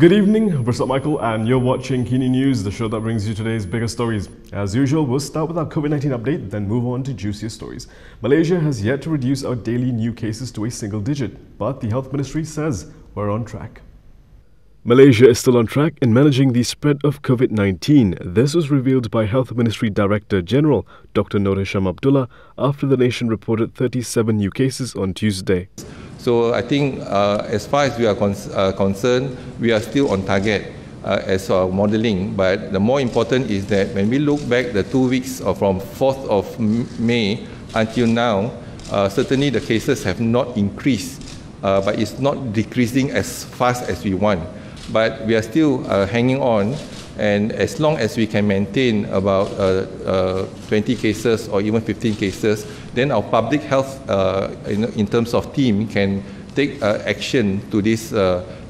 Good evening, Bristol Michael, and you're watching Kini News, the show that brings you today's biggest stories. As usual, we'll start with our COVID-19 update, then move on to juicier stories. Malaysia has yet to reduce our daily new cases to a single digit, but the Health Ministry says we're on track. Malaysia is still on track in managing the spread of COVID-19. This was revealed by Health Ministry Director General Dr. Shafee Abdullah after the nation reported 37 new cases on Tuesday. So I think as far as we are concerned, we are still on target as our modelling. But the more important is that when we look back the 2 weeks from 4th of May until now, certainly the cases have not increased, but it's not decreasing as fast as we want. But we are still hanging on, and as long as we can maintain about 20 cases or even 15 cases, then our public health in terms of team can take action to these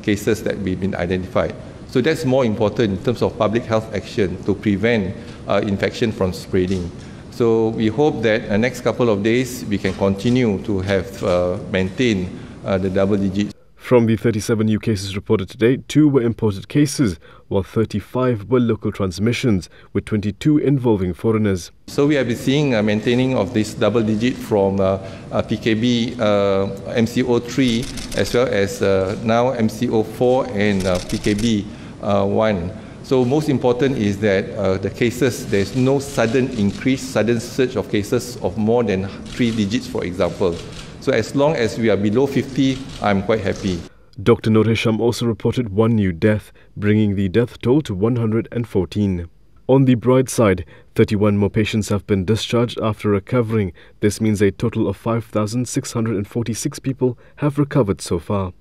cases that we've been identified. So that's more important in terms of public health action to prevent infection from spreading. So we hope that the next couple of days we can continue to have maintain the double digits. From the 37 new cases reported today, 2 were imported cases, while 35 were local transmissions, with 22 involving foreigners. So we have been seeing a maintaining of this double digit from PKB MCO3 as well as now MCO4 and PKB1. So most important is that the cases, there's no sudden increase, sudden surge of cases of more than 3 digits, for example. So as long as we are below 50, I'm quite happy. Dr. Shafee also reported 1 new death, bringing the death toll to 114. On the bright side, 31 more patients have been discharged after recovering. This means a total of 5,646 people have recovered so far.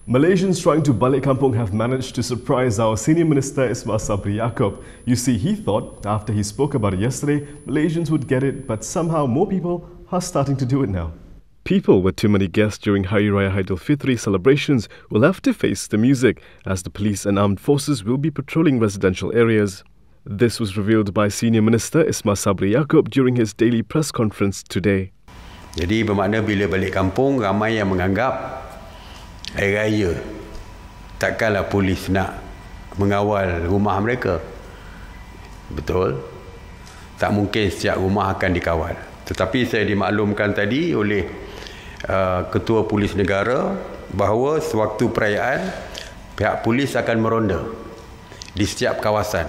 Malaysians trying to balik kampung have managed to surprise our senior Minister Ismail Sabri Yaakob. You see, he thought, after he spoke about it yesterday, Malaysians would get it, but somehow more people are starting to do it now. People with too many guests during Hari Raya Aidilfitri celebrations will have to face the music, as the police and armed forces will be patrolling residential areas. This was revealed by Senior Minister Ismail Sabri Yaakob during his daily press conference today. Jadi bermakna bila balik kampung, ramai yang menganggap Hari Raya takkanlah polis nak mengawal rumah mereka. Betul? Tak mungkin setiap rumah akan dikawal. Tetapi saya dimaklumkan tadi oleh Ketua Polis Negara bahawa sewaktu perayaan pihak polis akan meronda di setiap kawasan,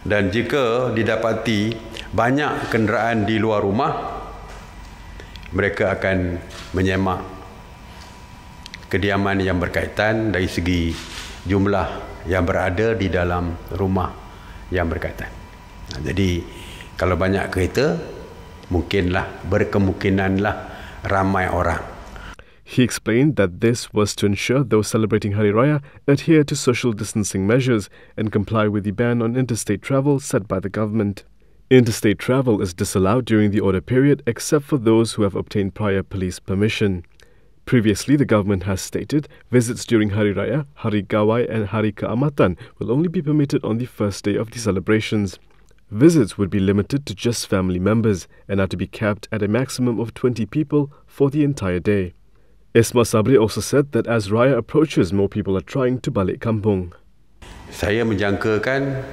dan jika didapati banyak kenderaan di luar rumah, mereka akan menyemak kediaman yang berkaitan dari segi jumlah yang berada di dalam rumah yang berkaitan. Jadi kalau banyak kereta, berkemungkinanlah ramai orang. He explained that this was to ensure those celebrating Hari Raya adhere to social distancing measures and comply with the ban on interstate travel set by the government. Interstate travel is disallowed during the order period except for those who have obtained prior police permission. Previously, the government has stated visits during Hari Raya, Hari Gawai and Hari Keamatan will only be permitted on the first day of the celebrations. Visits would be limited to just family members and are to be capped at a maximum of 20 people for the entire day. Ismail Sabri also said that as Raya approaches, more people are trying to balik kampung. Saya menjangkakan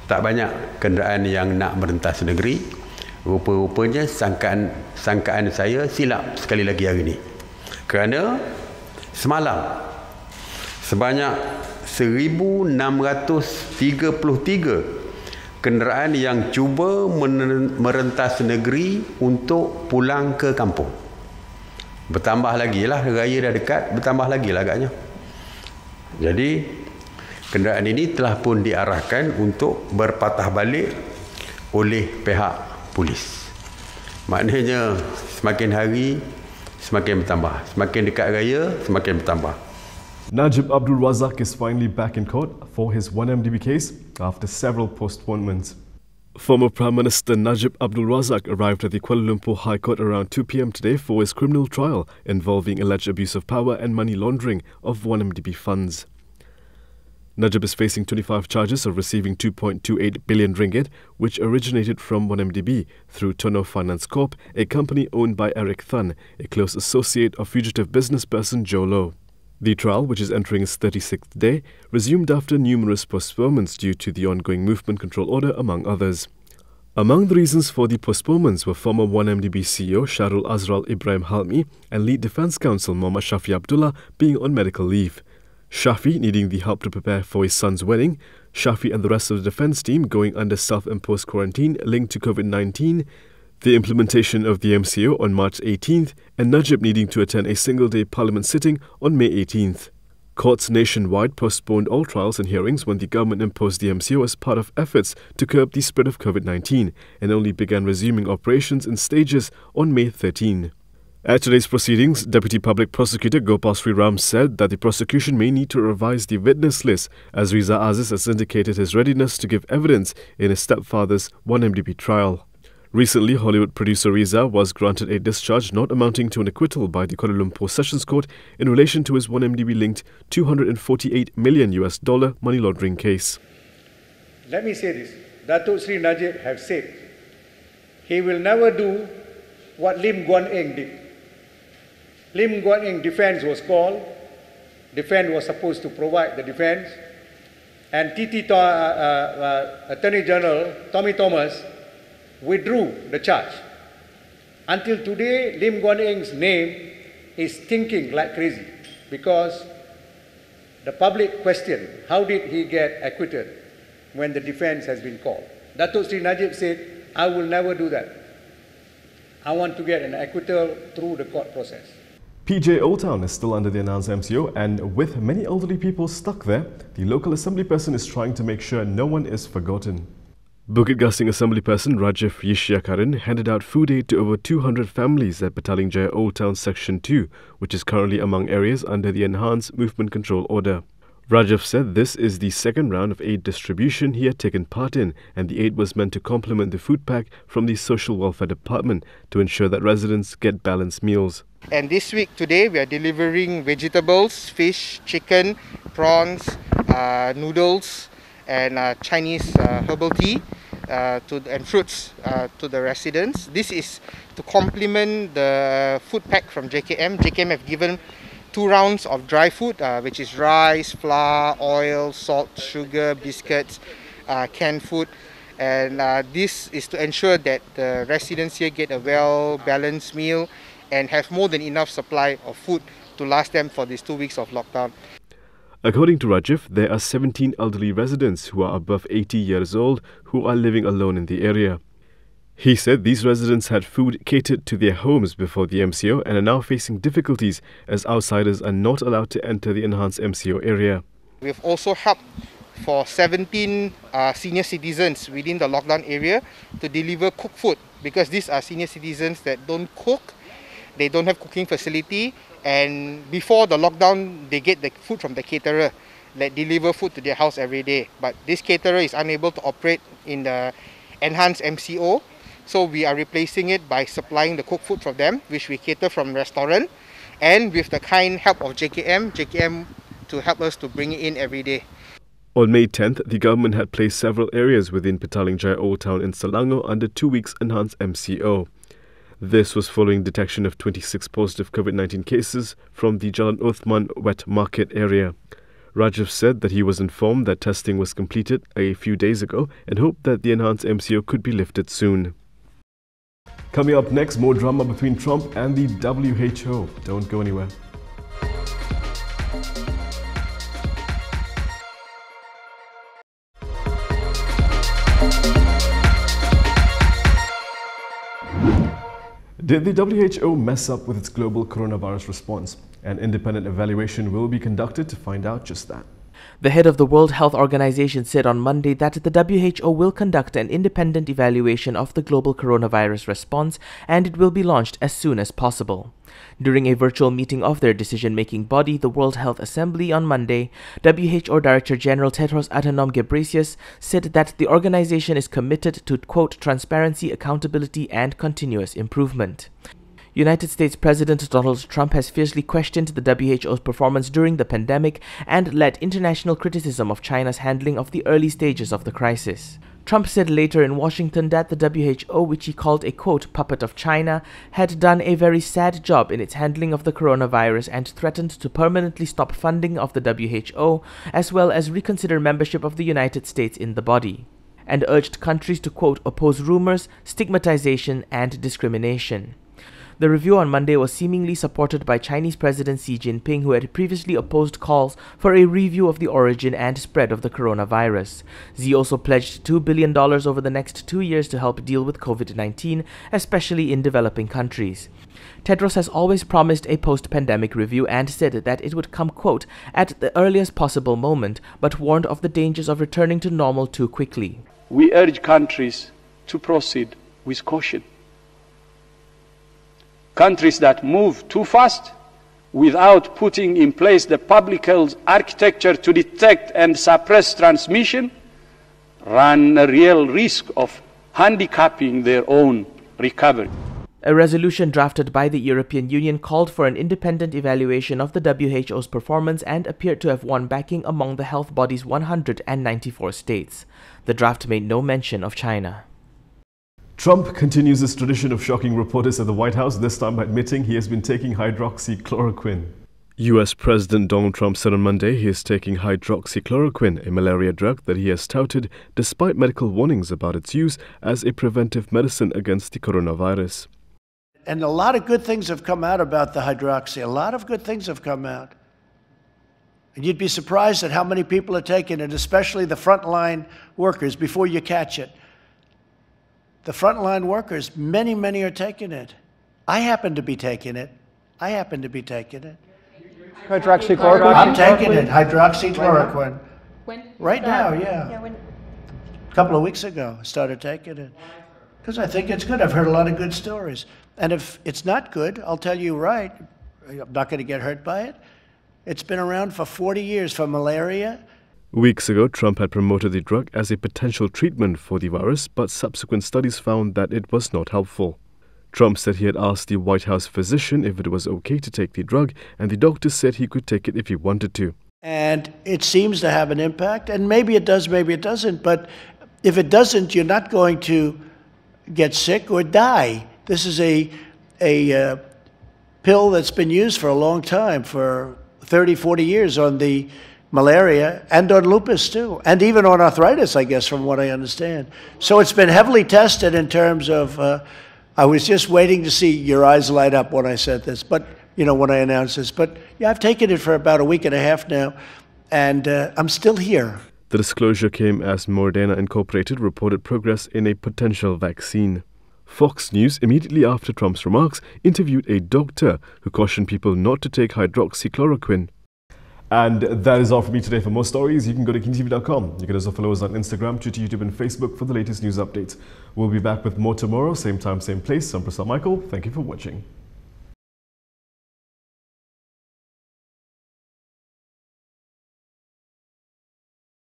tak banyak kenderaan yang nak merentas negeri. Rupa-rupanya sangkaan saya silap sekali lagi hari ini. Kerana semalam sebanyak 1,633 kenderaan yang cuba merentas negeri untuk pulang ke kampung. Bertambah lagi lah, raya dah dekat, bertambah lagi lah agaknya. Jadi kenderaan ini telah pun diarahkan untuk berpatah balik oleh pihak polis. Maknanya semakin hari semakin bertambah, semakin dekat raya semakin bertambah. Najib Abdul Razak is finally back in court for his 1MDB case after several postponements. Former Prime Minister Najib Abdul Razak arrived at the Kuala Lumpur High Court around 2 p.m. today for his criminal trial involving alleged abuse of power and money laundering of 1MDB funds. Najib is facing 25 charges of receiving 2.28 billion ringgit, which originated from 1MDB through Tono Finance Corp, a company owned by Eric Thun, a close associate of fugitive businessperson Joe Low. The trial, which is entering its 36th day, resumed after numerous postponements due to the ongoing movement control order, among others. Among the reasons for the postponements were former 1MDB CEO Shahrul Azral Ibrahim Halmi and lead defence counsel Mohammad Shafee Abdullah being on medical leave. Shafee needing the help to prepare for his son's wedding, Shafee and the rest of the defence team going under self-imposed quarantine linked to COVID-19, the implementation of the MCO on March 18th, and Najib needing to attend a single-day parliament sitting on May 18th. Courts nationwide postponed all trials and hearings when the government imposed the MCO as part of efforts to curb the spread of COVID-19 and only began resuming operations in stages on May 13. At today's proceedings, Deputy Public Prosecutor Gopal Sriram said that the prosecution may need to revise the witness list as Riza Aziz has indicated his readiness to give evidence in his stepfather's 1MDB trial. Recently, Hollywood producer Riza was granted a discharge not amounting to an acquittal by the Kuala Lumpur Sessions Court in relation to his 1MDB-linked $248 million money laundering case. Let me say this. Datuk Sri Najib have said he will never do what Lim Guan Eng did. Lim Guan Eng defense was called. Defense was supposed to provide the defense. And Attorney General Tommy Thomas withdrew the charge. Until today, Lim Guan Eng's name is stinking like crazy because the public question, how did he get acquitted when the defense has been called? Datuk Sri Najib said, I will never do that. I want to get an acquittal through the court process. PJ Old Town is still under the announced MCO, and with many elderly people stuck there, the local assembly person is trying to make sure no one is forgotten. Bukit Gasing Assembly Person Rajiv Yishyakaran handed out food aid to over 200 families at Petaling Jaya Old Town Section 2, which is currently among areas under the Enhanced Movement Control Order. Rajiv said this is the second round of aid distribution he had taken part in, and the aid was meant to complement the food pack from the Social Welfare Department to ensure that residents get balanced meals. And this week, today, we are delivering vegetables, fish, chicken, prawns, noodles, and Chinese herbal tea and fruits to the residents. This is to complement the food pack from JKM. JKM have given 2 rounds of dry food, which is rice, flour, oil, salt, sugar, biscuits, canned food. And this is to ensure that the residents here get a well-balanced meal and have more than enough supply of food to last them for these 2 weeks of lockdown. According to Rajiv, there are 17 elderly residents who are above 80 years old who are living alone in the area. He said these residents had food catered to their homes before the MCO and are now facing difficulties as outsiders are not allowed to enter the enhanced MCO area. We've also helped for 17 senior citizens within the lockdown area to deliver cooked food, because these are senior citizens that don't cook, they don't have cooking facility, and before the lockdown they get the food from the caterer that deliver food to their house every day. But this caterer is unable to operate in the enhanced MCO, so we are replacing it by supplying the cooked food for them, which we cater from restaurant, and with the kind help of JKM to help us to bring it in every day. On May 10th, the government had placed several areas within Petaling Jaya Old Town in Selangor under 2 weeks enhanced MCO. This was following detection of 26 positive COVID-19 cases from the Jalan Uthman wet market area. Rajiv said that he was informed that testing was completed a few days ago and hoped that the enhanced MCO could be lifted soon. Coming up next, more drama between Trump and the WHO. Don't go anywhere. Did the WHO mess up with its global coronavirus response? An independent evaluation will be conducted to find out just that. The head of the World Health Organization said on Monday that the WHO will conduct an independent evaluation of the global coronavirus response, and it will be launched as soon as possible. During a virtual meeting of their decision-making body, the World Health Assembly, on Monday, WHO Director General Tedros Adhanom Ghebreyesus said that the organization is committed to, quote, transparency, accountability, and continuous improvement. United States President Donald Trump has fiercely questioned the WHO's performance during the pandemic and led international criticism of China's handling of the early stages of the crisis. Trump said later in Washington that the WHO, which he called a quote puppet of China, had done a very sad job in its handling of the coronavirus and threatened to permanently stop funding of the WHO, as well as reconsider membership of the United States in the body, and urged countries to quote oppose rumors, stigmatization and discrimination. The review on Monday was seemingly supported by Chinese President Xi Jinping, who had previously opposed calls for a review of the origin and spread of the coronavirus. Xi also pledged $2 billion over the next 2 years to help deal with COVID-19, especially in developing countries. Tedros has always promised a post-pandemic review and said that it would come, quote, at the earliest possible moment, but warned of the dangers of returning to normal too quickly. We urge countries to proceed with caution. Countries that move too fast without putting in place the public health architecture to detect and suppress transmission run a real risk of handicapping their own recovery. A resolution drafted by the European Union called for an independent evaluation of the WHO's performance and appeared to have won backing among the health body's 194 states. The draft made no mention of China. Trump continues his tradition of shocking reporters at the White House, this time by admitting he has been taking hydroxychloroquine. US President Donald Trump said on Monday he is taking hydroxychloroquine, a malaria drug that he has touted despite medical warnings about its use as a preventive medicine against the coronavirus. And a lot of good things have come out about the hydroxy. A lot of good things have come out. And you'd be surprised at how many people are taking it, especially the frontline workers, before you catch it. The frontline workers, many are taking it. I happen to be taking it. Hydroxychloroquine? I'm taking it, hydroxychloroquine. When? Right now, yeah. A couple of weeks ago, I started taking it. Because I think it's good. I've heard a lot of good stories. And if it's not good, I'll tell you right, I'm not going to get hurt by it. It's been around for 40 years for malaria. Weeks ago, Trump had promoted the drug as a potential treatment for the virus, but subsequent studies found that it was not helpful. Trump said he had asked the White House physician if it was okay to take the drug, and the doctor said he could take it if he wanted to. And it seems to have an impact, and maybe it does, maybe it doesn't, but if it doesn't, you're not going to get sick or die. This is a pill that's been used for a long time, for 30, 40 years on the malaria and on lupus too, and even on arthritis, I guess, from what I understand. So it's been heavily tested in terms of, I was just waiting to see your eyes light up when I said this, but, you know, when I announced this. But yeah, I've taken it for about a week and a half now, and I'm still here. The disclosure came as Moderna Incorporated reported progress in a potential vaccine. Fox News, immediately after Trump's remarks, interviewed a doctor who cautioned people not to take hydroxychloroquine. And that is all for me today. For more stories, you can go to KiniTV.com. You can also follow us on Instagram, Twitter, YouTube and Facebook for the latest news updates. We'll be back with more tomorrow, same time, same place. I'm Prasad Michael. Thank you for watching.